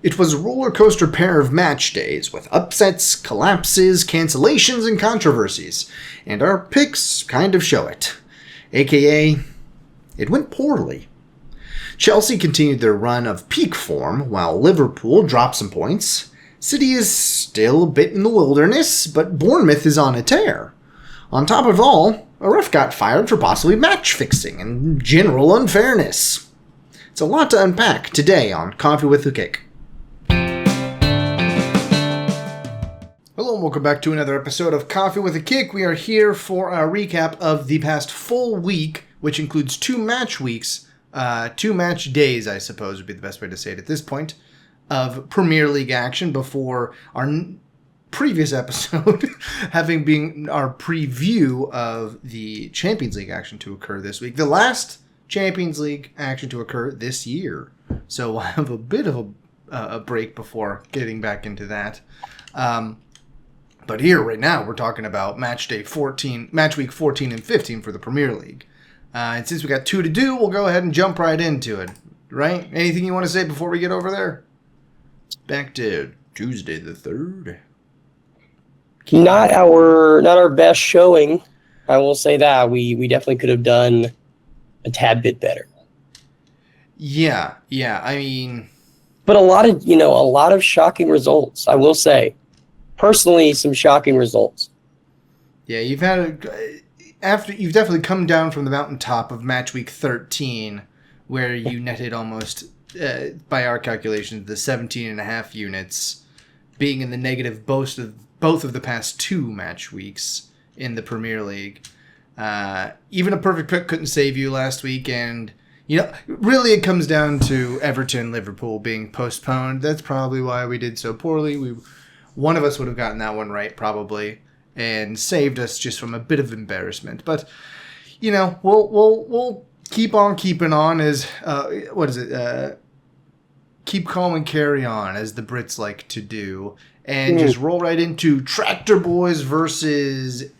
It was a roller coaster pair of match days with upsets, collapses, cancellations, and controversies. And our picks kind of show it. AKA, it went poorly. Chelsea continued their run of peak form, while Liverpool dropped some points. City is still a bit in the wilderness, but Bournemouth is on a tear. On top of it all, a ref got fired for possibly match fixing and general unfairness. It's a lot to unpack today on Coffee with a Kick. Hello and welcome back to another episode of Coffee with a Kick. We are here for a recap of the past full week, which includes 2 match weeks, 2 match days, I suppose would be the best way to say it at this point, of Premier League action before our previous episode having been our preview of the Champions League action to occur this week. The last Champions League action to occur this year. So we'll have a bit of a break before getting back into that. But here, right now, we're talking about match week 14 and 15 for the Premier League. And since we got 2 to do, we'll go ahead and jump right into it. Right? Anything you want to say before we get over there? Back to Tuesday the 3rd. Not our best showing. I will say that. We definitely could have done a tad bit better. Yeah. I mean, but a lot of shocking results, I will say. Personally, some shocking results. Yeah, you've definitely come down from the mountaintop of match week 13, where you netted almost, by our calculations, the 17.5 units, being in the negative both of the past 2 match weeks in the Premier League. Even a perfect pick couldn't save you last week, and really it comes down to Everton, Liverpool being postponed. That's probably why we did so poorly. One of us would have gotten that one right, probably, and saved us just from a bit of embarrassment. But, we'll keep on keeping on as, keep calm and carry on, as the Brits like to do, and just roll right into Tractor Boys versus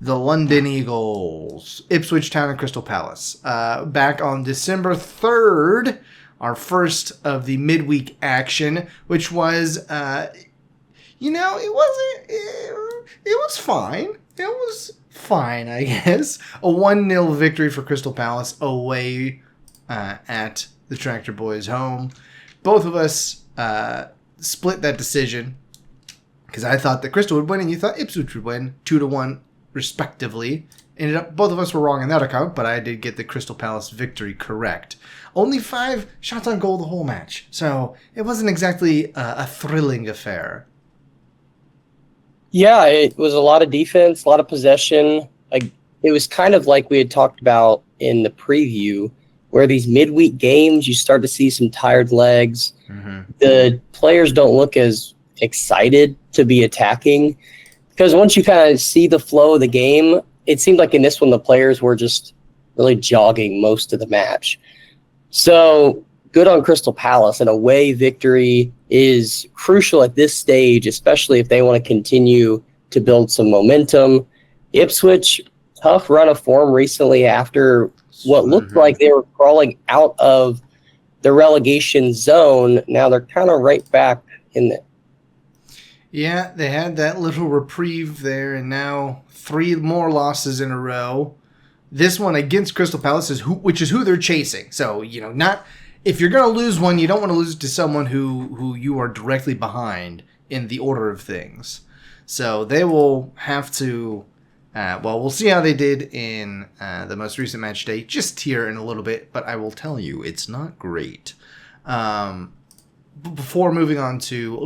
the London Eagles, Ipswich Town and Crystal Palace. Back on December 3rd, our first of the midweek action, which was... it was fine. It was fine, I guess. A 1-0 victory for Crystal Palace away at the Tractor Boys' home. Both of us split that decision because I thought that Crystal would win and you thought Ipswich would win 2-1 respectively. Ended up, both of us were wrong in that account, but I did get the Crystal Palace victory correct. Only 5 shots on goal the whole match, so it wasn't exactly a thrilling affair. Yeah, it was a lot of defense, a lot of possession. It was kind of like we had talked about in the preview, where these midweek games, you start to see some tired legs. Mm-hmm. The players don't look as excited to be attacking, because once you kind of see the flow of the game, it seemed like in this one the players were just really jogging most of the match. So good on Crystal Palace. An away victory is crucial at this stage, especially if they want to continue to build some momentum. Ipswich, tough run of form recently after what looked like they were crawling out of the relegation zone. Now they're kind of right back in there. Yeah, they had that little reprieve there, and now 3 more losses in a row. This one against Crystal Palace which is who they're chasing. So, not... If you're going to lose one, you don't want to lose it to someone who you are directly behind in the order of things. So they will have to... we'll see how they did in the most recent match day just here in a little bit, but I will tell you, it's not great. Before moving on to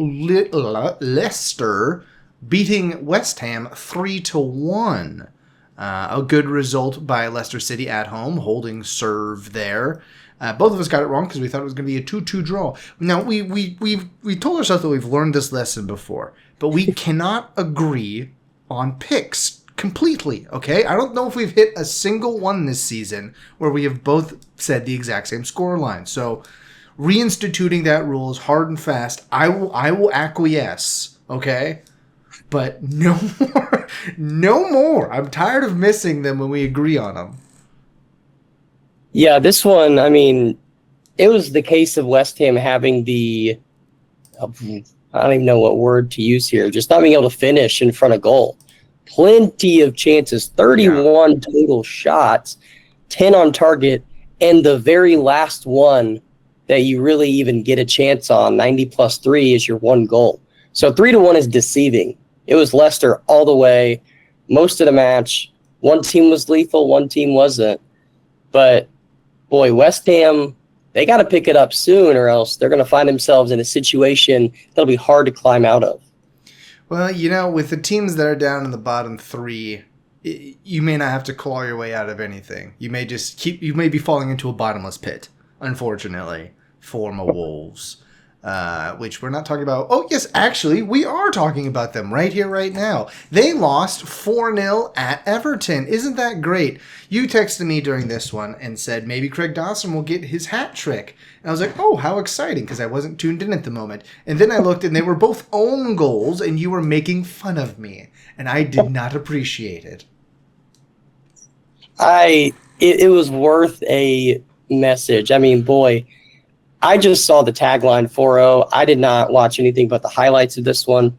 Leicester beating West Ham 3-1. A good result by Leicester City at home, holding serve there. Both of us got it wrong because we thought it was going to be a 2-2 draw. Now, we told ourselves that we've learned this lesson before, but we cannot agree on picks completely, okay? I don't know if we've hit a single one this season where we have both said the exact same scoreline. So, reinstituting that rule is hard and fast. I will acquiesce, okay? But no more. I'm tired of missing them when we agree on them. Yeah, this one, it was the case of West Ham having the I don't even know what word to use here. Just not being able to finish in front of goal. Plenty of chances, 31 total shots, 10 on target, and the very last one that you really even get a chance on, 90 plus 3, is your one goal. So 3-1 is deceiving. It was Leicester all the way, most of the match. One team was lethal, one team wasn't. But, boy, West Ham, they got to pick it up soon, or else they're going to find themselves in a situation that'll be hard to climb out of. Well, with the teams that are down in the bottom 3, you may not have to claw your way out of anything. You may be falling into a bottomless pit, unfortunately, for my Wolves. Which we're not talking about. Oh, yes, actually, we are talking about them right here, right now. They lost 4-0 at Everton. Isn't that great? You texted me during this one and said maybe Craig Dawson will get his hat trick. And I was like, oh, how exciting, because I wasn't tuned in at the moment. And then I looked, and they were both own goals, and you were making fun of me. And I did not appreciate it. It was worth a message. I mean, boy, I just saw the tagline 4-0. I did not watch anything but the highlights of this one.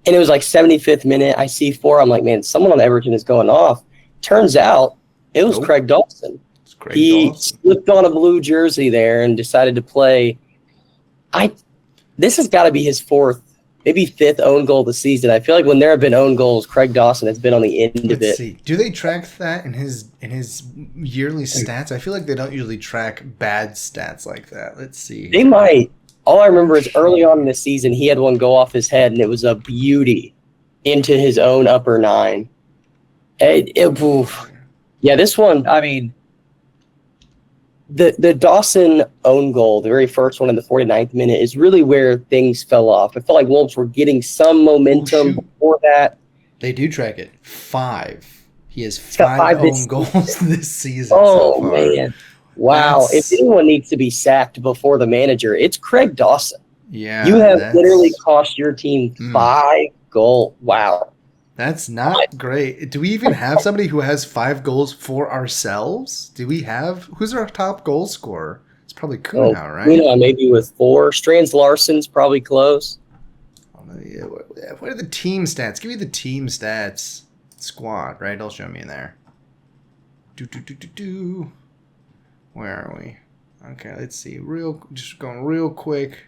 And it was like 75th minute. I see 4. I'm like, man, someone on Everton is going off. Turns out it was Craig Dawson. He slipped on a blue jersey there and decided to play. This has got to be his 4th, maybe 5th own goal of the season. I feel like when there have been own goals, Craig Dawson has been on the end of it. Let's see. Do they track that in his yearly stats? I feel like they don't usually track bad stats like that. Let's see. They might. All I remember is early on in the season, he had one go off his head, and it was a beauty into his own upper 9. Yeah, this one, I mean, the Dawson own goal, the very first one in the 49th minute, is really where things fell off. I felt like Wolves were getting some momentum before that. They do track it. 5. He has 5 own goals this season. Oh, so man. Wow. If anyone needs to be sacked before the manager, it's Craig Dawson. Yeah. You have literally cost your team 5 goals. Wow. That's not great. Do we even have somebody who has 5 goals for ourselves? Do we have? Who's our top goal scorer? It's probably Kuna, right? Kuna, maybe with 4. Strands Larson's probably close. What are the team stats? Give me the team stats. Squad, right? It'll show me in there. Where are we? Okay, let's see. Just going real quick.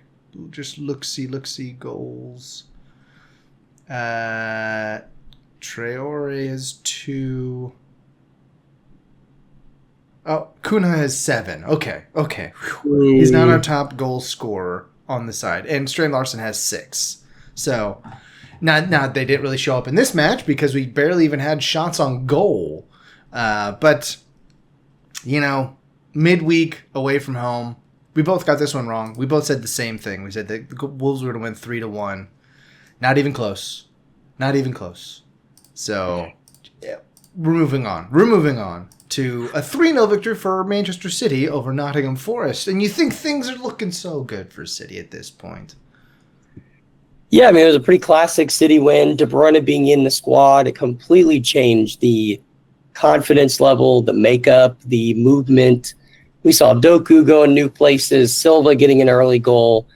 Just look-see goals. Traore has 2. Oh, Kuna has 7. Okay. He's not our top goal scorer on the side. And Strand Larson has 6. So, now they didn't really show up in this match because we barely even had shots on goal. But, midweek away from home, we both got this one wrong. We both said the same thing. We said that the Wolves were going to win 3-1. Not even close. So, yeah, we're moving on to a 3-0 victory for Manchester City over Nottingham Forest. And you think things are looking so good for City at this point. Yeah, I mean, it was a pretty classic City win. De Bruyne being in the squad, it completely changed the confidence level, the makeup, the movement. We saw Doku going new places, Silva getting an early goal.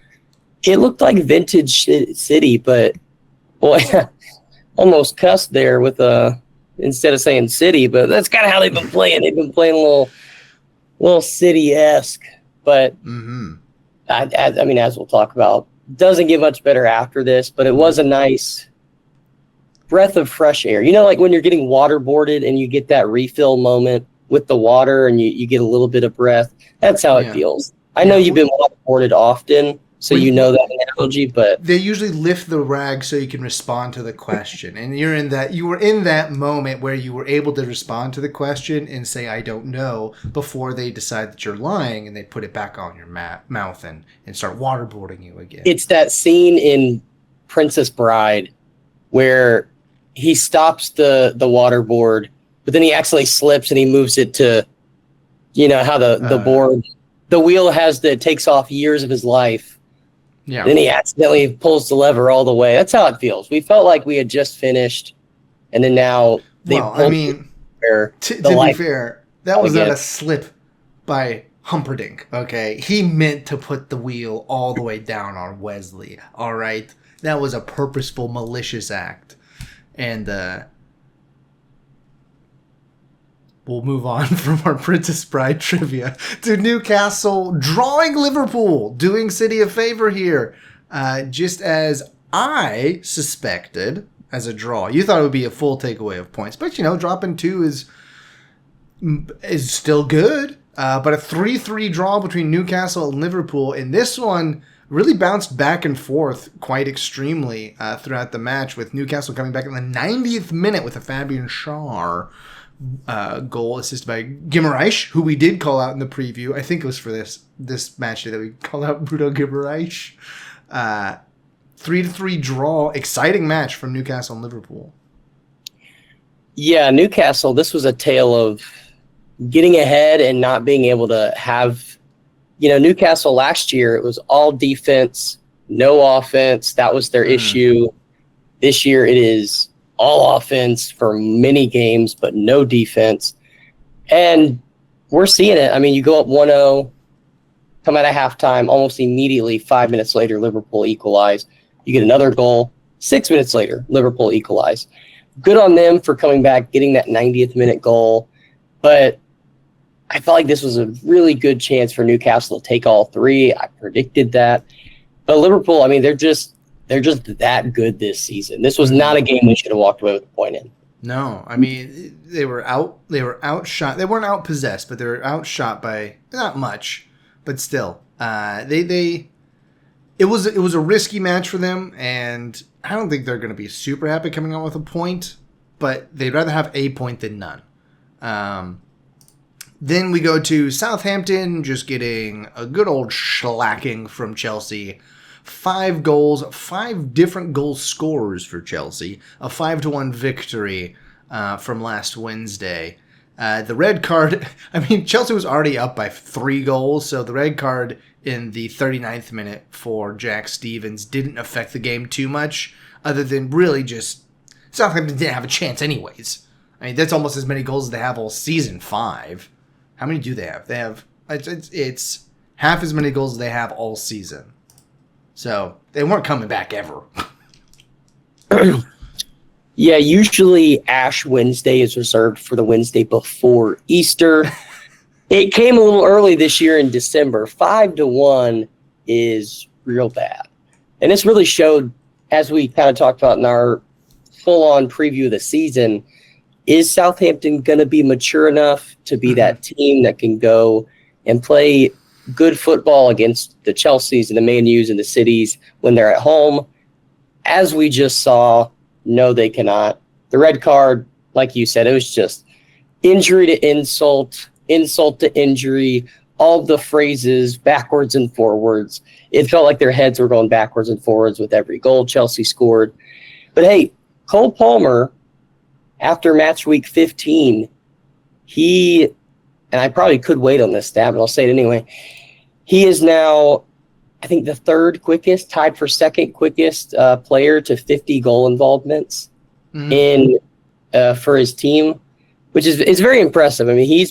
It looked like vintage City, but boy, almost cussed there with instead of saying City, but that's kind of how they've been playing. They've been playing a little City-esque, but I mean, as we'll talk about, doesn't get much better after this, but it was a nice breath of fresh air. Like when you're getting waterboarded and you get that refill moment with the water and you get a little bit of breath. That's how it feels. I know you've been waterboarded often, so you know that analogy, but they usually lift the rag so you can respond to the question. And you were in that moment where you were able to respond to the question and say, I don't know, before they decide that you're lying and they put it back on your mouth and start waterboarding you again. It's that scene in Princess Bride where he stops the waterboard, but then he accidentally slips and he moves it to, how the board, the wheel takes off years of his life. Yeah. Then he accidentally pulls the lever all the way. That's how it feels. We felt like we had just finished, and then now they to be fair, that was not a slip by Humperdinck, okay? He meant to put the wheel all the way down on Wesley, all right? That was a purposeful, malicious act. And we'll move on from our Princess Bride trivia to Newcastle drawing Liverpool, doing City a favor here. Just as I suspected as a draw. You thought it would be a full takeaway of points. But, dropping 2 is still good. But a 3-3 draw between Newcastle and Liverpool. And this one really bounced back and forth quite extremely throughout the match, with Newcastle coming back in the 90th minute with a Fabian Schär goal assisted by Guimaraes, who we did call out in the preview. I think it was for this match day that we called out Bruno Guimaraes. 3-3 draw. Exciting match from Newcastle and Liverpool. Yeah, Newcastle, this was a tale of getting ahead and not being able to have, Newcastle last year, it was all defense, no offense. That was their issue. This year it is all offense for many games, but no defense. And we're seeing it. I mean, you go up 1-0, come out of halftime, almost immediately, 5 minutes later, Liverpool equalize. You get another goal. 6 minutes later, Liverpool equalize. Good on them for coming back, getting that 90th minute goal. But I felt like this was a really good chance for Newcastle to take all 3. I predicted that. But Liverpool, I mean, they're just that good this season. This was not a game we should have walked away with a point in. No, I mean, they were outshot. They weren't outpossessed, but they were outshot by not much, but still. It was a risky match for them, and I don't think they're going to be super happy coming out with a point, but they'd rather have a point than none. Then we go to Southampton, just getting a good old shellacking from Chelsea. 5 goals, 5 different goal scorers for Chelsea. A 5-1 victory from last Wednesday. The red card, I mean, Chelsea was already up by 3 goals, so the red card in the 39th minute for Jack Stevens didn't affect the game too much, other than really just Southampton didn't have a chance anyways. I mean, that's almost as many goals as they have all season, 5. How many do they have? They have, it's half as many goals as they have all season. So they weren't coming back ever. Yeah, usually Ash Wednesday is reserved for the Wednesday before Easter. It came a little early this year in December. 5-1 is real bad. And this really showed, as we kind of talked about in our full-on preview of the season, is Southampton going to be mature enough to be that team that can go and play good football against the Chelseas and the Man U's and the Cities when they're at home? As we just saw, no, they cannot. The red card, like you said, it was just injury to insult, insult to injury, all the phrases backwards and forwards. It felt like their heads were going backwards and forwards with every goal Chelsea scored. But hey, Cole Palmer, after match week 15, and I probably could wait on this stat, but I'll say it anyway. He is now, I think, the 3rd quickest, tied for 2nd quickest player to 50 goal involvements for his team, which is very impressive. I mean, he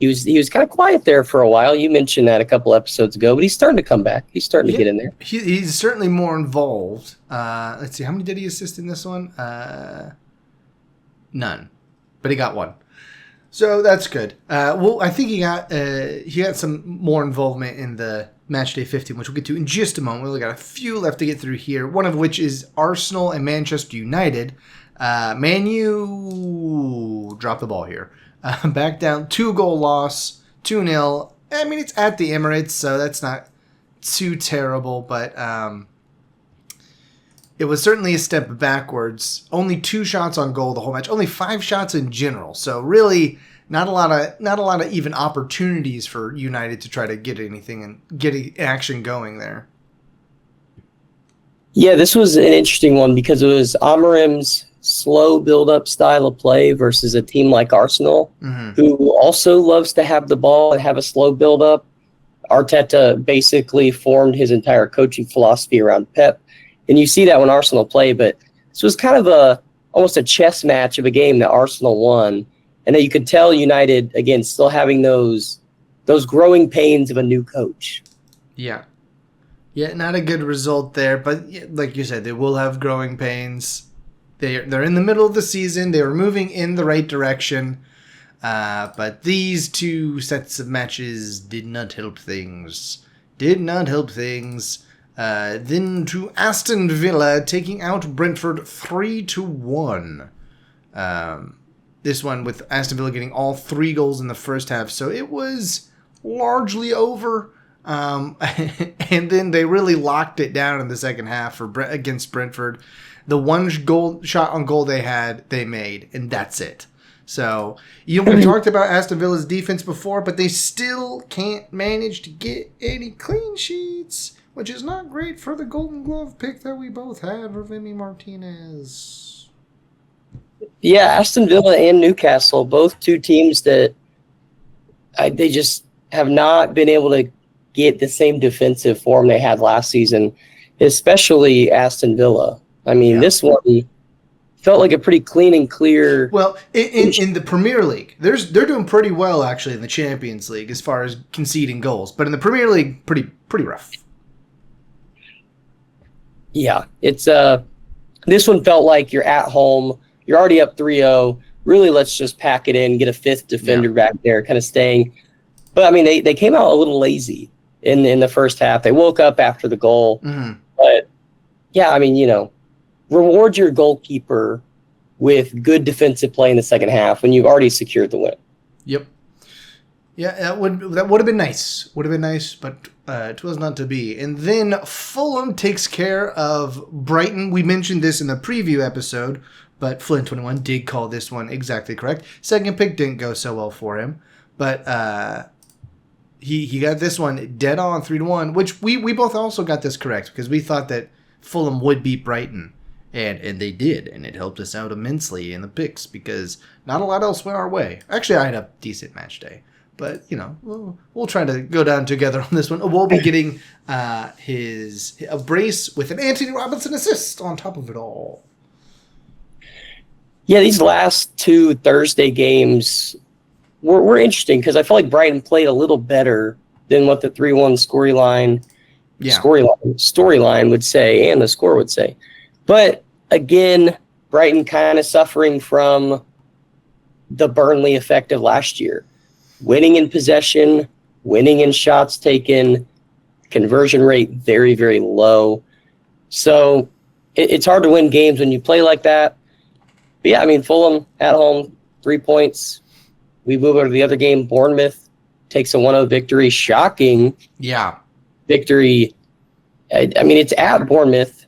was kind of quiet there for a while. You mentioned that a couple episodes ago, but he's starting to come back. He's starting to get in there. He's certainly more involved. Let's see, how many did he assist in this one? None, but he got 1. So that's good. Well, I think he got some more involvement in the Matchday 15, which we'll get to in just a moment. We only got a few left to get through here, one of which is Arsenal and Manchester United. Man U dropped the ball here. Back down, 2-goal loss, 2-0. I mean, it's at the Emirates, so that's not too terrible, but it was certainly a step backwards. Only 2 shots on goal the whole match. Only 5 shots in general. So really, not a lot of even opportunities for United to try to get anything and get action going there. Yeah, this was an interesting one because it was Amorim's slow build-up style of play versus a team like Arsenal, who also loves to have the ball and have a slow build-up. Arteta basically formed his entire coaching philosophy around Pep. And you see that when Arsenal play, but this was kind of almost a chess match of a game that Arsenal won. And that you could tell United, again, still having those those growing pains of a new coach. Yeah. Yeah, not a good result there, but like you said, they will have growing pains. They're in the middle of the season. They were moving in the right direction, but these two sets of matches did not help things. Then to Aston Villa taking out Brentford 3-1. This one with Aston Villa getting all 3 goals in the first half, so it was largely over. And then they really locked it down in the second half against Brentford. The one shot on goal they made, and that's it. So, we talked about Aston Villa's defense before, but they still can't manage to get any clean sheets, which is not great for the Golden Glove pick that we both had for Vimy Martinez. Yeah, Aston Villa and Newcastle, both two teams that they just have not been able to get the same defensive form they had last season, especially Aston Villa. I mean, This one felt like a pretty clean and clear. Well, in the Premier League, they're doing pretty well actually in the Champions League as far as conceding goals, but in the Premier League, pretty rough. Yeah, it's this one felt like you're at home, you're already up 3-0. Really, let's just pack it in, get a fifth defender back there, kind of staying. But I mean, they came out a little lazy in the first half. They woke up after the goal, but yeah, I mean, reward your goalkeeper with good defensive play in the second half when you've already secured the win. Yep. Yeah, that would have been nice. Would have been nice, but it was not to be. And then Fulham takes care of Brighton. We mentioned this in the preview episode, but Flint21 did call this one exactly correct. Second pick didn't go so well for him, but he got this one dead on 3-1, which we both also got this correct because we thought that Fulham would beat Brighton. And they did, and it helped us out immensely in the picks because not a lot else went our way. Actually, I had a decent match day, but we'll try to go down together on this one. We'll be getting a brace with an Anthony Robinson assist on top of it all. Yeah, these last 2 Thursday games were interesting because I feel like Brighton played a little better than what the 3-1 storyline would say and the score would say. But again, Brighton kind of suffering from the Burnley effect of last year. Winning in possession, winning in shots taken, conversion rate very, very low. So it's hard to win games when you play like that. But yeah, I mean, Fulham at home, 3 points. We move over to the other game. Bournemouth takes a 1-0 victory. Shocking victory. I mean, it's at Bournemouth.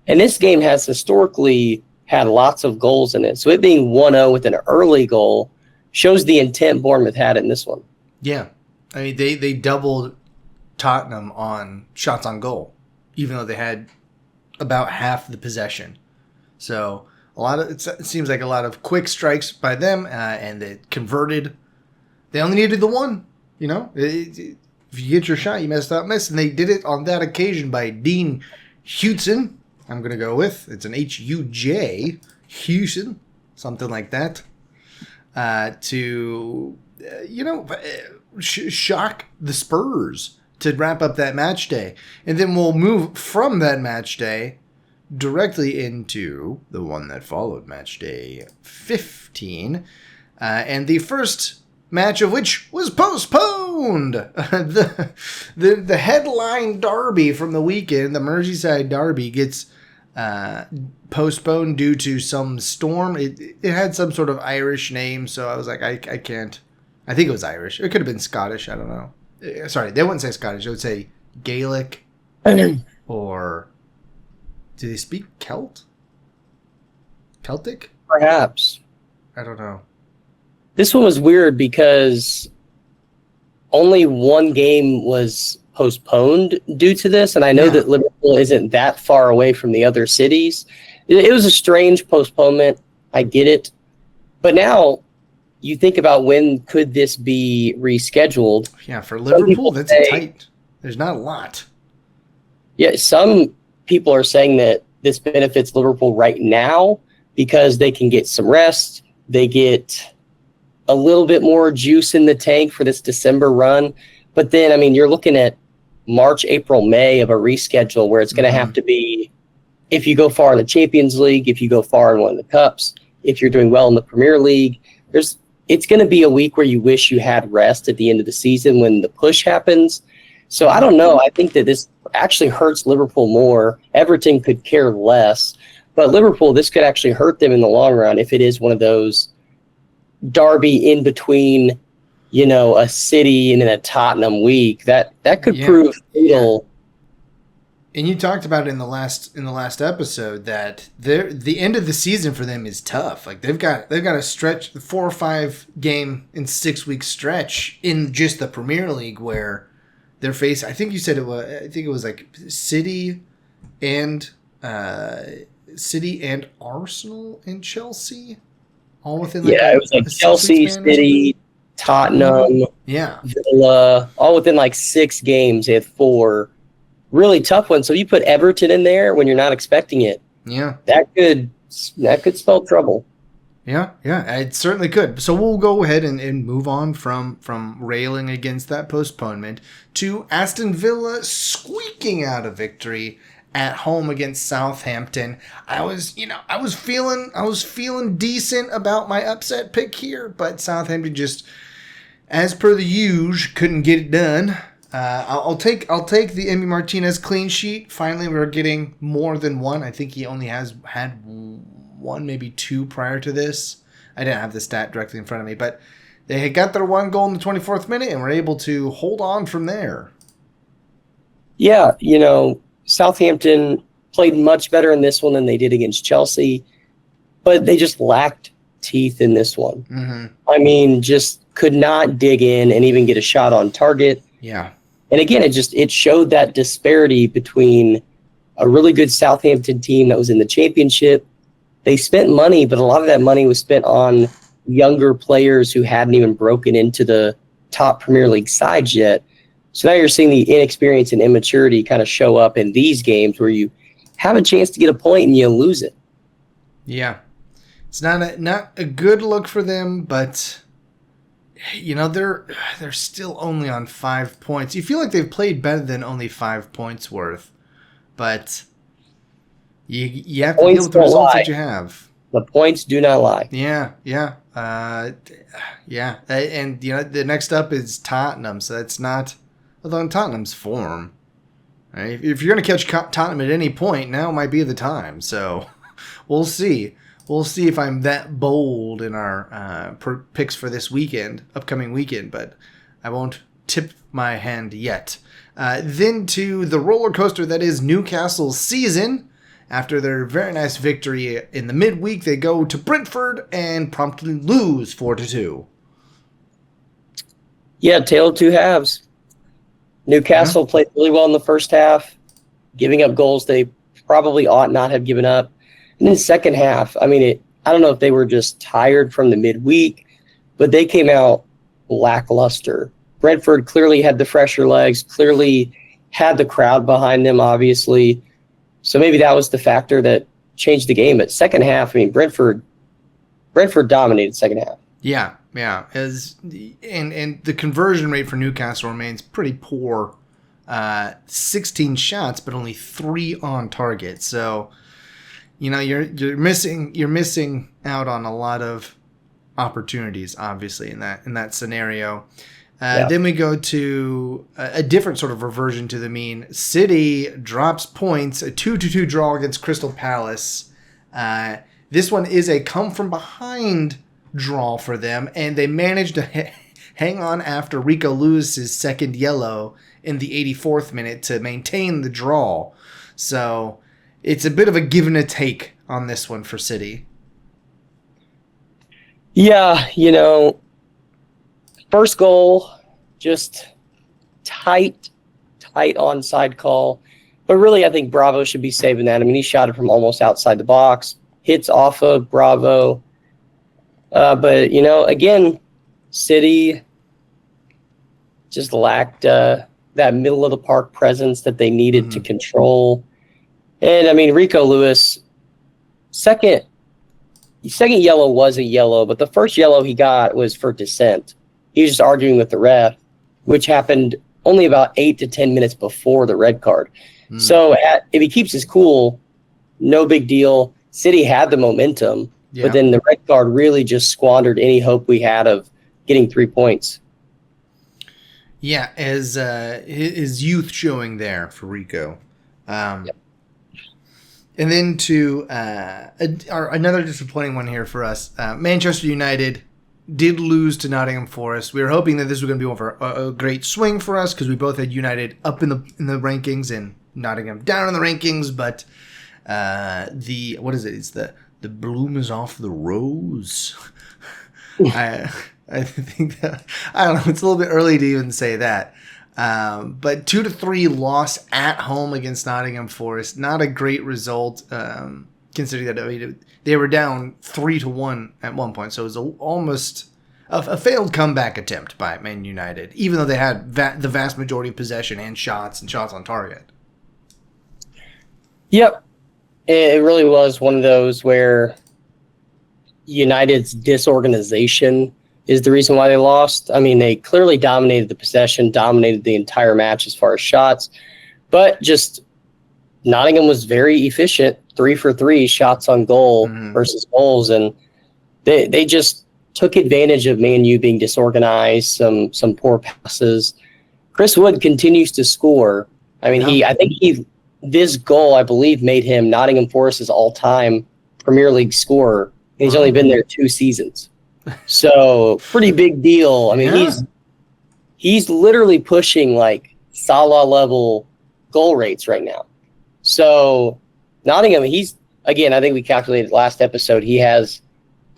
And this game has historically had lots of goals in it. So it being 1-0 with an early goal shows the intent Bournemouth had in this one. Yeah. I mean, they doubled Tottenham on shots on goal, even though they had about half the possession. So it seems like a lot of quick strikes by them, and they converted. They only needed the one, If you get your shot, you miss. And they did it on that occasion by Dean Huijsen. I'm going to go with. It's an Huj, Houston, something like that, to, shock the Spurs to wrap up that match day. And then we'll move from that match day directly into the one that followed match day 15. And the first match of which was postponed. The headline derby from the weekend, the Merseyside derby, gets postponed due to some storm. It had some sort of Irish name, so I was like, I can't. I think it was Irish. It could have been Scottish. I don't know. Sorry, they wouldn't say Scottish. They would say Gaelic. Or do they speak Celtic? Perhaps. I don't know. This one was weird because only one game was postponed due to this, and I know that Liverpool isn't that far away from the other cities. It was a strange postponement. I get it. But now you think about when could this be rescheduled. Yeah, for Liverpool, that's tight. There's not a lot. Yeah, some people are saying that this benefits Liverpool right now because they can get some rest. They get a little bit more juice in the tank for this December run. But then, I mean, you're looking at March, April, May of a reschedule where it's going to have to be, if you go far in the Champions League, if you go far in one of the cups, if you're doing well in the Premier League, it's going to be a week where you wish you had rest at the end of the season when the push happens. So I don't know. I think that this actually hurts Liverpool more. Everton could care less. But Liverpool, this could actually hurt them in the long run if it is one of those derby in between, a City and then a Tottenham week. That could prove fatal. And you talked about it in the last episode that the end of the season for them is tough. Like they've got a stretch, the 4 or 5 game in 6 week stretch in just the Premier League where they're facing. I think you said it was like City and Arsenal and Chelsea, all within it was like Chelsea, City, Tottenham, Villa, all within like 6 games. They had 4 really tough ones. So you put Everton in there when you're not expecting it. Yeah, that could spell trouble. Yeah, it certainly could. So we'll go ahead and move on from railing against that postponement to Aston Villa squeaking out a victory at home against Southampton. I was feeling decent about my upset pick here, but Southampton just, as per the usual, couldn't get it done. I'll take the Emi Martinez clean sheet. Finally, we're getting more than one. I think he only has had 1, maybe 2 prior to this. I didn't have the stat directly in front of me, but they had got their 1 goal in the 24th minute and were able to hold on from there. Yeah, Southampton played much better in this one than they did against Chelsea, but they just lacked teeth in this one. Mm-hmm. I mean, just could not dig in and even get a shot on target. Yeah. And again, it showed that disparity between a really good Southampton team that was in the championship. They spent money, but a lot of that money was spent on younger players who hadn't even broken into the top Premier League sides yet. So now you're seeing the inexperience and immaturity kind of show up in these games where you have a chance to get a point and you lose it. Yeah. It's not a good look for them, but they're still only on 5 points. You feel like they've played better than only 5 points worth, but you have to deal with the results that you have. The points do not lie. Yeah. And the next up is Tottenham, so that's not. Although in Tottenham's form, right? If you're going to catch Tottenham at any point, now might be the time. So we'll see. We'll see if I'm that bold in our picks for this upcoming weekend, but I won't tip my hand yet. Then to the roller coaster that is Newcastle's season. After their very nice victory in the midweek, they go to Brentford and promptly lose 4-2. Yeah, tale of 2 halves. Newcastle played really well in the first half, giving up goals they probably ought not have given up. And then the second half, I mean, I don't know if they were just tired from the midweek, but they came out lackluster. Brentford clearly had the fresher legs, clearly had the crowd behind them, obviously. So maybe that was the factor that changed the game. But second half, I mean, Brentford dominated second half. Yeah. And the conversion rate for Newcastle remains pretty poor. 16 shots, but only 3 on target. So, you're missing out on a lot of opportunities, obviously, in that scenario. Then we go to a different sort of reversion to the mean. City drops points, a 2-2 draw against Crystal Palace. This one is a come from behind draw for them, and they managed to hang on after Rico Lewis's second yellow in the 84th minute to maintain the draw. So it's a bit of a give and a take on this one for City. Yeah, first goal, just tight onside call. But really, I think Bravo should be saving that. I mean, he shot it from almost outside the box, hits off of Bravo. But, again, City just lacked that middle of the park presence that they needed to control. And, I mean, Rico Lewis, second second yellow was a yellow, but the first yellow he got was for dissent. He was just arguing with the ref, which happened only about 8 to 10 minutes before the red card. So if he keeps his cool, no big deal. City had the momentum, but then the red card really just squandered any hope we had of getting 3 points. Yeah, as his youth showing there for Rico. And then to another disappointing one here for us, Manchester United did lose to Nottingham Forest. We were hoping that this was going to be over a great swing for us because we both had United up in the rankings and Nottingham down in the rankings. But what is it? It's the bloom is off the rose. I think that, I don't know. It's a little bit early to even say that. But 2-3 loss at home against Nottingham Forest. Not a great result, considering that they were down 3-1 at one point. So it was almost a failed comeback attempt by Man United, even though they had the vast majority of possession and shots on target. Yep. It really was one of those where United's disorganization is the reason why they lost. I mean, they clearly dominated the possession, dominated the entire match as far as shots, but just Nottingham was very efficient, 3 for 3 shots on goal versus goals, and they just took advantage of Man U being disorganized, some poor passes. Chris Wood continues to score. I mean, this goal, I believe, made him Nottingham Forest's all-time Premier League scorer. He's only been there 2 seasons. So pretty big deal. I mean, he's literally pushing like Salah level goal rates right now. So Nottingham, I think we calculated last episode, he has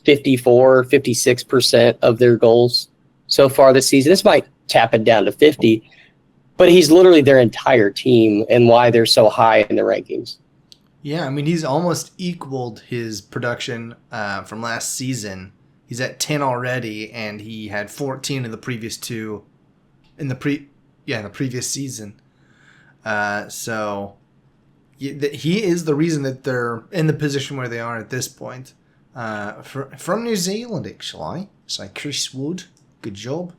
56% of their goals so far this season. This might tap it down to 50, but he's literally their entire team and why they're so high in the rankings. Yeah, I mean, he's almost equaled his production from last season. He's at 10 already, and he had 14 in the previous 2 in the previous season. So he is the reason that they're in the position where they are at this point. From New Zealand, actually. So Chris Wood, good job.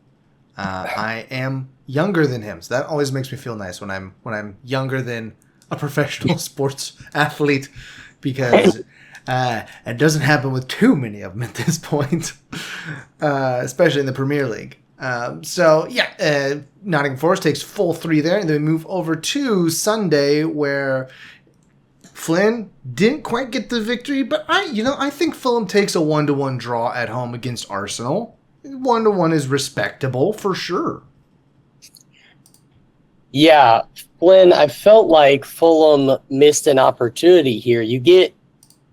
I am younger than him, so that always makes me feel nice when I'm younger than a professional sports athlete, because it doesn't happen with too many of them at this point, especially in the Premier League. Nottingham Forest takes full 3 there, and then we move over to Sunday, where Flynn didn't quite get the victory, but I think Fulham takes a 1-1 draw at home against Arsenal. 1-1 is respectable for sure. Yeah, Flynn, I felt like Fulham missed an opportunity here. You get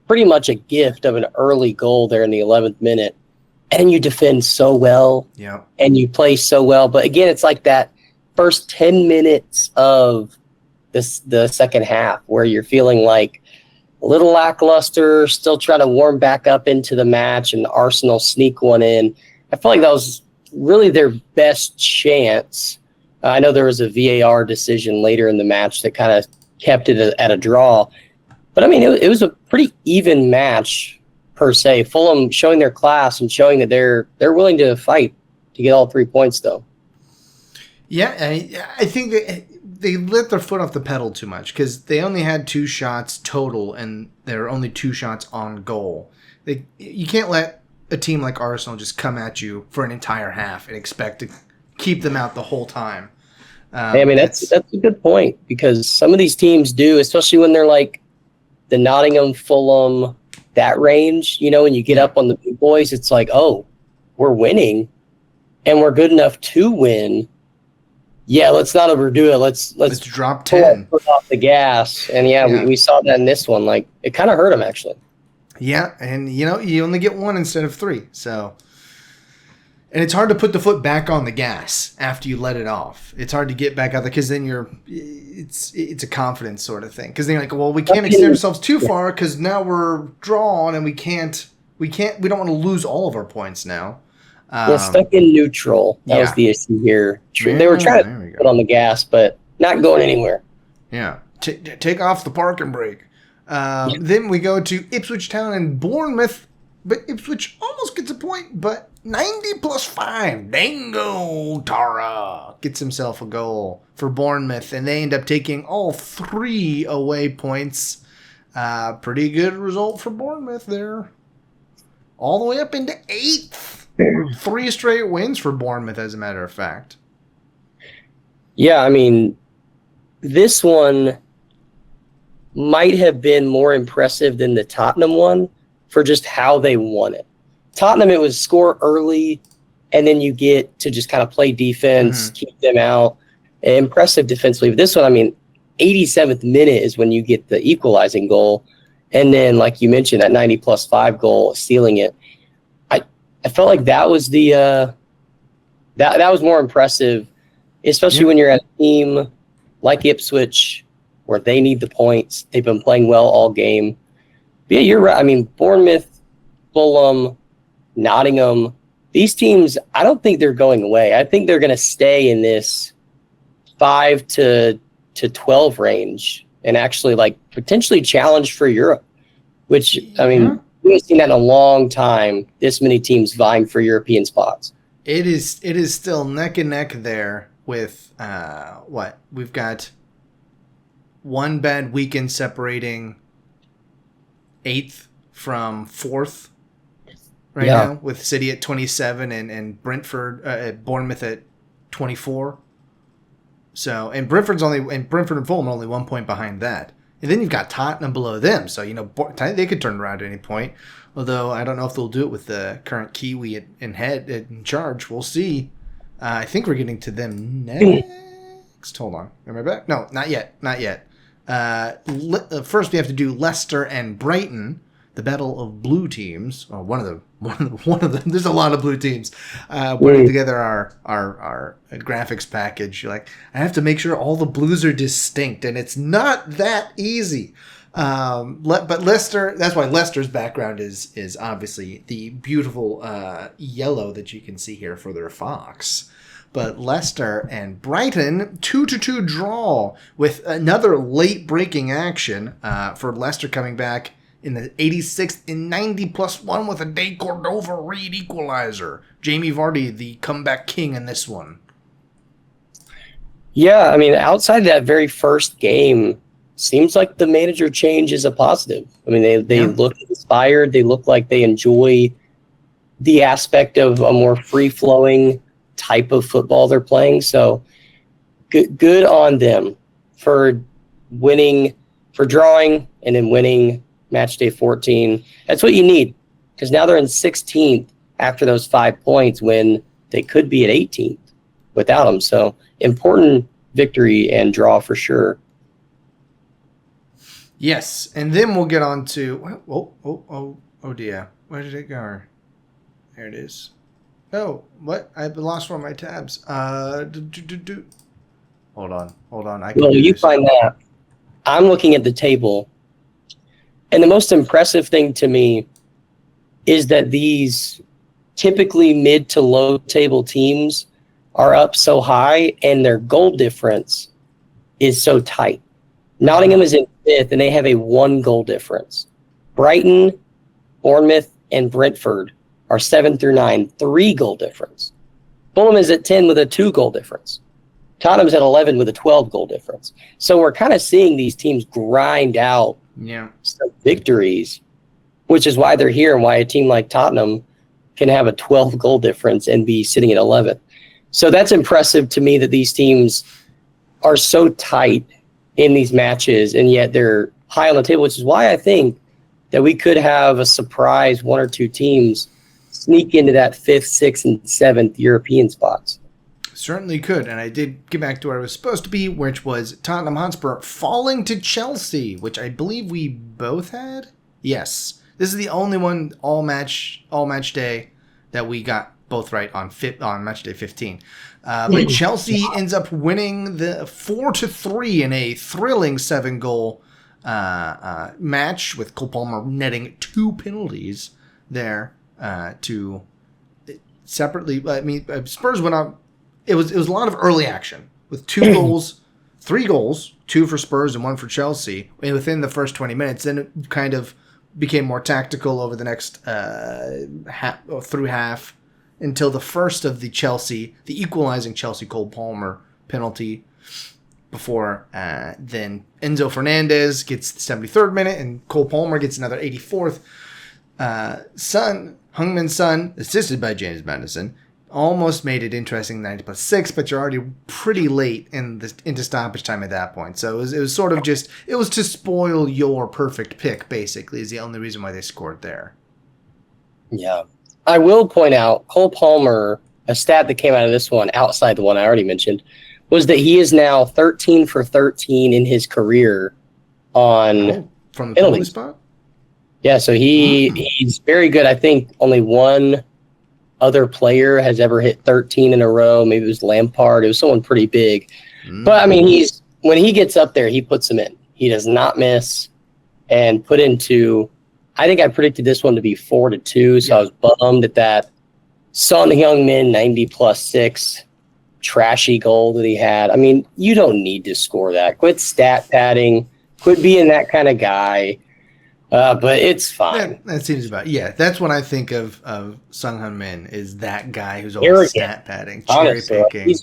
pretty much a gift of an early goal there in the 11th minute, and you defend so well, and you play so well. But again, it's like that first 10 minutes of the second half where you're feeling like a little lackluster, still trying to warm back up into the match, and Arsenal sneak one in. I felt like that was really their best chance. I know there was a VAR decision later in the match that kind of kept it at a draw. But, I mean, it was a pretty even match, per se. Fulham showing their class and showing that they're willing to fight to get all 3 points, though. Yeah, I think they let their foot off the pedal too much because they only had 2 shots total, and there were only 2 shots on goal. You can't let a team like Arsenal just come at you for an entire half and expect to keep them out the whole time. That's a good point, because some of these teams do, especially when they're like the Nottingham, Fulham, that range, when you get up on the big boys, it's like, oh, we're winning and we're good enough to win. Yeah, let's not overdo it. Let's drop 10. Put off the gas. And we saw that in this one. Like, it kind of hurt them, actually. Yeah, and you only get 1 instead of 3. So, and it's hard to put the foot back on the gas after you let it off. It's hard to get back out there because then it's a confidence sort of thing. Because then you're like, well, we can't extend ourselves too far because now we're drawn and we don't want to lose all of our points now. We're stuck in neutral. That was the issue here. They were trying to put on the gas, but not going anywhere. Yeah, take off the parking brake. Then we go to Ipswich Town and Bournemouth but Ipswich almost gets a point, but 90 plus 5. Dango Tara gets himself a goal for Bournemouth, and they end up taking all 3 away points. Pretty good result for Bournemouth there. All the way up into 8th. 3 straight wins for Bournemouth, as a matter of fact. Yeah, I mean, this one might have been more impressive than the Tottenham one for just how they won it. Tottenham, it was score early, and then you get to just kind of play defense, keep them out. Impressive defensively. But this one, I mean, 87th minute is when you get the equalizing goal. And then, like you mentioned, that 90 plus 5 goal, sealing it. I felt like that was that was more impressive, especially when you're at a team like Ipswich where they need the points. They've been playing well all game. But yeah, you're right. I mean, Bournemouth, Fulham, Nottingham, these teams, I don't think they're going away. I think they're going to stay in this 5 to 12 range and actually like potentially challenge for Europe, which, I mean, we haven't seen that in a long time, this many teams vying for European spots. It is still neck and neck there with what? We've got one bad weekend separating 8th from 4th right now, with City at 27 and Brentford Bournemouth at 24. So, and Brentford and Fulham are only 1 point behind that. And then you've got Tottenham below them. So, they could turn around at any point. Although, I don't know if they'll do it with the current Kiwi in charge. We'll see. I think we're getting to them next. Hold on. Am I back? No, not yet. Not yet. First, we have to do Leicester and Brighton. The battle of blue teams. Well, one of them. There's a lot of blue teams. Putting together our graphics package. You're like, I have to make sure all the blues are distinct, and it's not that easy. But Leicester, that's why Leicester's background is obviously the beautiful yellow that you can see here for their fox. But Leicester and Brighton, 2-2 draw with another late breaking action for Leicester coming back in the 86th in 90 plus 1 with a De Cordova Reed equalizer. Jamie Vardy, the comeback king in this one. Yeah, I mean, outside that very first game, seems like the manager change is a positive. I mean, they look inspired. They look like they enjoy the aspect of a more free-flowing type of football they're playing. So good on them for winning, for drawing, and then winning Matchday 14. That's what you need, because now they're in 16th after those 5 points when they could be at 18th without them. So important victory and draw for sure. Yes, and then we'll get on to oh dear, where did it go? There it is. Oh, what? I lost one of my tabs. Hold on. You find that. I'm looking at the table, and the most impressive thing to me is that these typically mid to low table teams are up so high, and their goal difference is so tight. Nottingham is in 5th, and they have a 1 goal difference. Brighton, Bournemouth, and Brentford are 7 through 9, 3 goal difference. Fulham is at 10 with a 2 goal difference. Tottenham's at 11 with a 12 goal difference. So we're kind of seeing these teams grind out some victories, which is why they're here and why a team like Tottenham can have a 12 goal difference and be sitting at 11th. So that's impressive to me that these teams are so tight in these matches, and yet they're high on the table, which is why I think that we could have a surprise 1 or 2 teams sneak into that 5th, 6th, and 7th European spots. Certainly could, and I did get back to where I was supposed to be, which was Tottenham Hotspur falling to Chelsea, which I believe we both had. Yes, this is the only one all match day that we got both right on match day 15. But Chelsea ends up winning the 4-3 in a thrilling 7-goal match, with Cole Palmer netting 2 penalties there to separately. I mean, Spurs went out. It was a lot of early action with 2 goals, 3 goals, 2 for Spurs and 1 for Chelsea within the first 20 minutes. Then it kind of became more tactical over the next through half until the first of the equalizing Chelsea Cole Palmer penalty before then Enzo Fernandez gets the 73rd minute and Cole Palmer gets another 84th. Heung-min Son, assisted by James Madison, almost made it interesting 90+6, but you're already pretty late into stoppage time at that point. So it was sort of just, it was to spoil your perfect pick, basically, is the only reason why they scored there. Yeah. I will point out, Cole Palmer, a stat that came out of this one, outside the one I already mentioned, was that he is now 13 for 13 in his career on from the penalty spot? Yeah, so he's very good. I think only one other player has ever hit 13 in a row. Maybe it was Lampard. It was someone pretty big. But, I mean, when he gets up there, he puts them in. He does not miss and put into, I think I predicted this one to be 4-2, so I was bummed at that. Son Heung-min, 90+6, trashy goal that he had. I mean, you don't need to score that. Quit stat padding. Quit being that kind of guy. But it's fine. That seems about that's what I think of Son Heung-min is that guy who's always stat padding, cherry picking.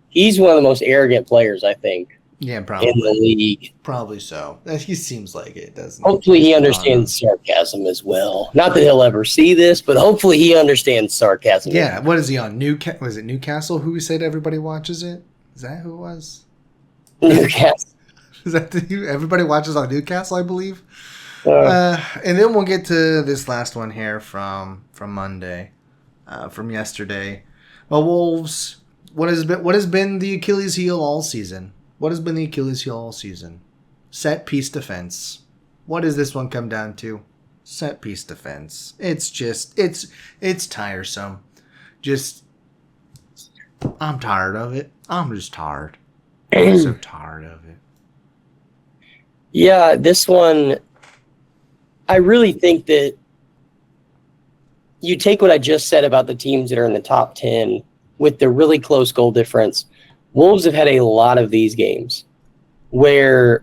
He's one of the most arrogant players, I think. Yeah, probably in the league. Probably so. He seems like it, doesn't. Hopefully, he understands sarcasm as well. Not that he'll ever see this, but hopefully, he understands sarcasm. Yeah. What is he on? Was it Newcastle? Who said everybody watches it? Is that who it was? Newcastle. Is that everybody watches on Newcastle? I believe. And then we'll get to this last one here from Monday, from yesterday. Well, Wolves, what has been the Achilles heel all season? What has been the Achilles heel all season? Set piece defense. What does this one come down to? Set piece defense. It's just it's tiresome. I'm tired of it. I'm just tired. I'm so tired of it. Yeah, this one. I really think that you take what I just said about the teams that are in the top 10 with the really close goal difference. Wolves have had a lot of these games where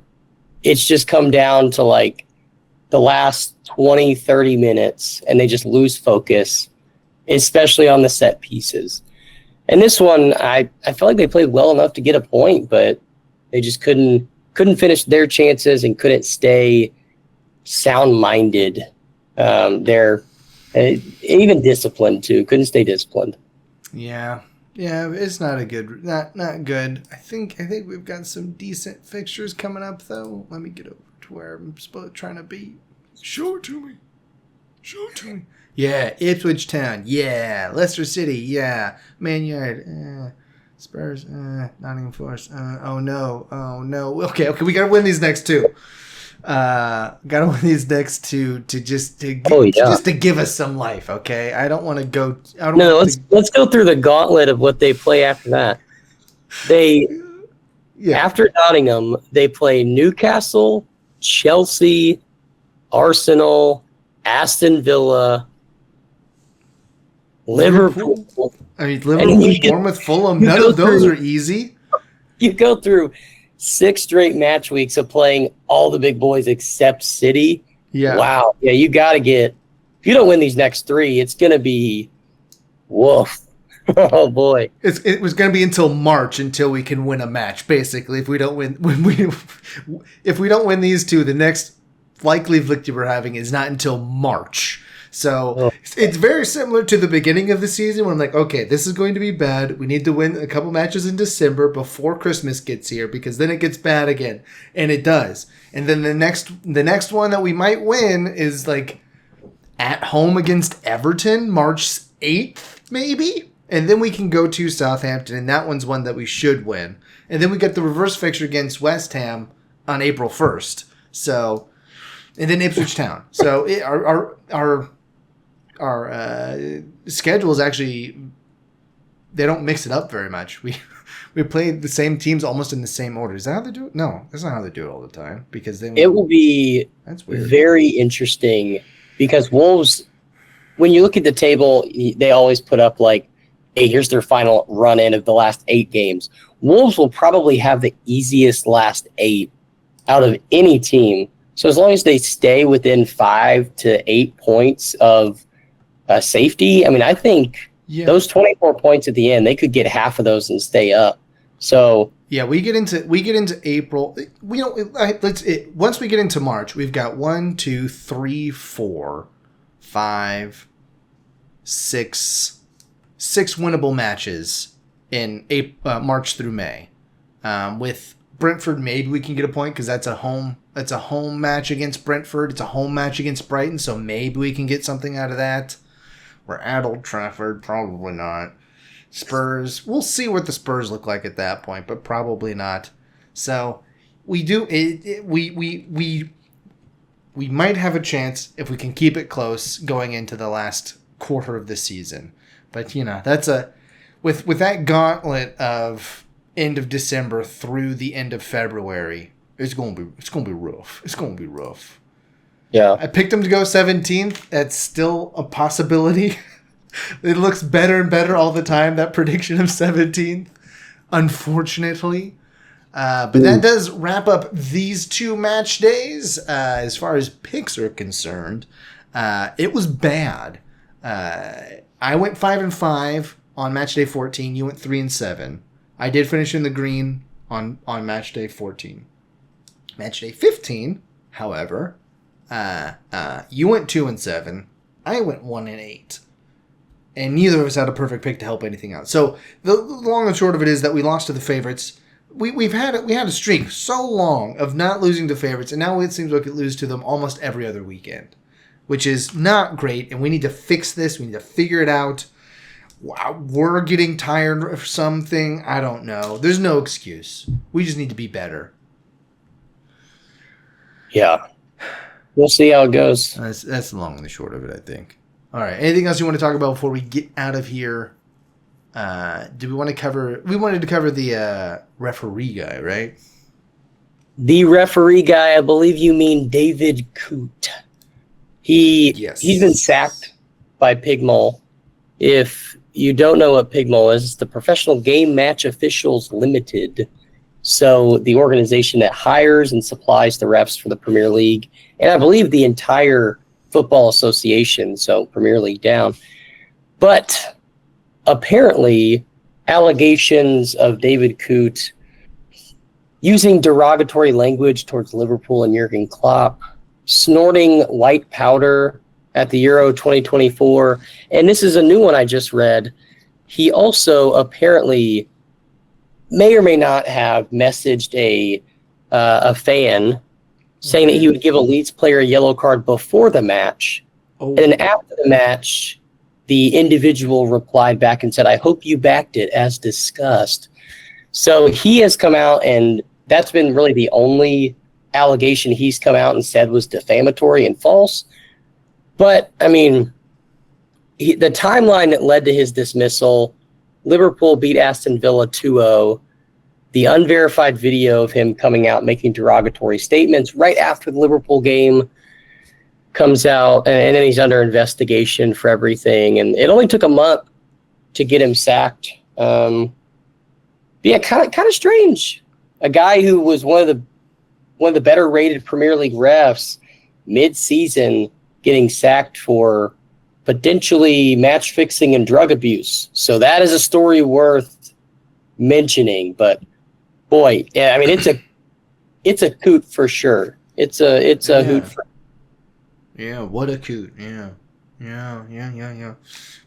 it's just come down to like the last 20, 30 minutes and they just lose focus, especially on the set pieces. And this one, I felt like they played well enough to get a point, but they just couldn't finish their chances and couldn't stay sound-minded. They're even disciplined too. Couldn't stay disciplined. Yeah, it's not not good. I think we've got some decent fixtures coming up though. Let me get over to where I'm trying to be. Show it to me. Yeah, Ipswich Town. Yeah, Leicester City. Yeah, Man United. Spurs. Nottingham Forest. Oh no. Okay. We gotta win these next two. Gotta win these next two to give us some life, okay? I don't want to go. Let's go through the gauntlet of what they play after that. After Nottingham, they play Newcastle, Chelsea, Arsenal, Aston Villa, Liverpool. Liverpool, Bournemouth, Fulham. None of those are easy. You go through 6 straight match weeks of playing all the big boys except City. Yeah. Wow. Yeah, you got to get – if you don't win these next 3, it's going to be woof. Oh, boy. It was going to be until March until we can win a match, basically. If we don't win these two, the next likely victory we're having is not until March. So it's very similar to the beginning of the season when I'm like, okay, this is going to be bad. We need to win a couple matches in December before Christmas gets here because then it gets bad again. And it does. And then the next one that we might win is like at home against Everton, March 8th, maybe. And then we can go to Southampton, and that one's one that we should win. And then we get the reverse fixture against West Ham on April 1st. So, and then Ipswich Town. So our schedule is actually, they don't mix it up very much. We play the same teams almost in the same order. Is that how they do it? No, that's not how they do it all the time. Because it will be that's weird. Very interesting because Wolves, when you look at the table, they always put up like, hey, here's their final run in of the last 8 games. Wolves will probably have the easiest last 8 out of any team. So as long as they stay within 5 to 8 points of safety, I mean, I think those 24 points at the end, they could get half of those and stay up. So yeah, we get into April. Once we get into March, we've got 1, 2, 3, 4, 5, 6 winnable matches in March through May. With Brentford, maybe we can get a point because that's a home match against Brentford. It's a home match against Brighton, so maybe we can get something out of that. We're at Old Trafford, probably not. Spurs, we'll see what the Spurs look like at that point, but probably not. So we might have a chance if we can keep it close going into the last quarter of the season. But that's with that gauntlet of end of December through the end of February, it's gonna be rough. It's gonna be rough. Yeah, I picked them to go 17th. That's still a possibility. It looks better and better all the time, that prediction of 17th, unfortunately. But that does wrap up these 2 match days. As far as picks are concerned, it was bad. I went 5-5 on match day 14. You went 3-7. I did finish in the green on match day 14. Match day 15, however, you went 2-7. I went 1-8. And neither of us had a perfect pick to help anything out. So the long and short of it is that we lost to the favorites. We had a streak so long of not losing to favorites, and now it seems like we lose to them almost every other weekend, which is not great. And we need to fix this. We need to figure it out. We're getting tired of something. I don't know. There's no excuse. We just need to be better. Yeah, we'll see how it goes. That's the long and the short of it, I think. All right. Anything else you want to talk about before we get out of here? Do we want to cover? We wanted to cover the referee guy, right? The referee guy, I believe you mean David Coote. He's been sacked by Pigmole. If you don't know what Pigmole is, it's the Professional Game Match Officials Limited. So the organization that hires and supplies the refs for the Premier League, and I believe the entire Football Association, so Premier League down. But apparently, allegations of David Coote using derogatory language towards Liverpool and Jurgen Klopp, snorting white powder at the Euro 2024, and this is a new one I just read. He also apparently may or may not have messaged a fan saying that he would give a Leeds player a yellow card before the match. Oh. And then after the match, the individual replied back and said, "I hope you backed it as discussed." So he has come out, and that's been really the only allegation he's come out and said was defamatory and false. But, I mean, the timeline that led to his dismissal, Liverpool beat Aston Villa 2-0. The unverified video of him coming out making derogatory statements right after the Liverpool game comes out, and then he's under investigation for everything. And it only took a month to get him sacked. Yeah, kind of strange. A guy who was one of the better rated Premier League refs mid-season getting sacked for potentially match fixing and drug abuse. So that is a story worth mentioning. But boy, yeah, I mean it's a Coote for sure. It's a hoot for. Yeah, what a Coote. Yeah.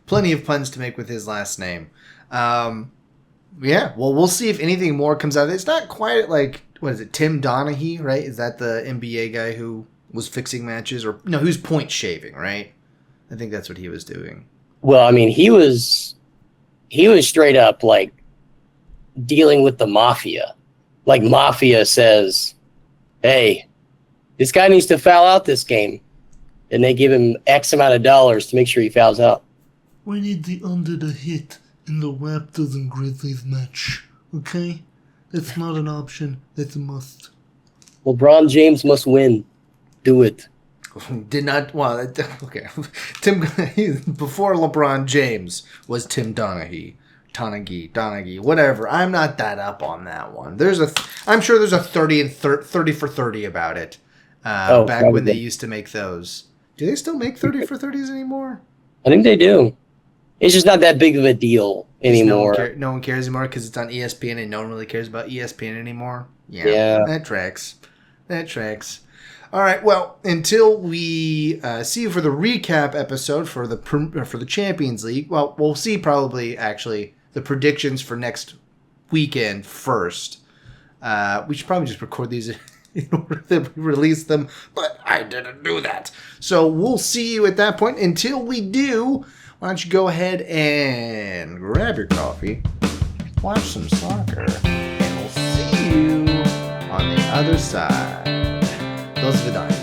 Plenty of puns to make with his last name. Yeah, well, we'll see if anything more comes out of it. It's not quite like, what is it, Tim Donaghy, right? Is that the NBA guy who was fixing matches? Or no, who's point shaving, right? I think that's what he was doing. Well, I mean, he was straight up like dealing with the mafia. Like mafia says, "Hey, this guy needs to foul out this game," and they give him X amount of dollars to make sure he fouls out. We need the under the hit in the Raptors and Grizzlies match, okay? That's not an option. That's a must. LeBron James must win. Do it. Did not. Well, okay. Tim before LeBron James was Tim Donaghy, whatever. I'm not that up on that one. I'm sure there's a 30 for 30 about it. back when they used to make those. Do they still make 30 for 30s anymore? I think they do. It's just not that big of a deal anymore. No one cares anymore because it's on ESPN and no one really cares about ESPN anymore. Yeah. That tracks. All right. Well, until we see you for the recap episode for the Champions League. Well, we'll see probably actually the predictions for next weekend first. We should probably just record these in order to release them, but I didn't do that. So we'll see you at that point. Until we do, why don't you go ahead and grab your coffee, watch some soccer, and we'll see you on the other side. Those are the dimes.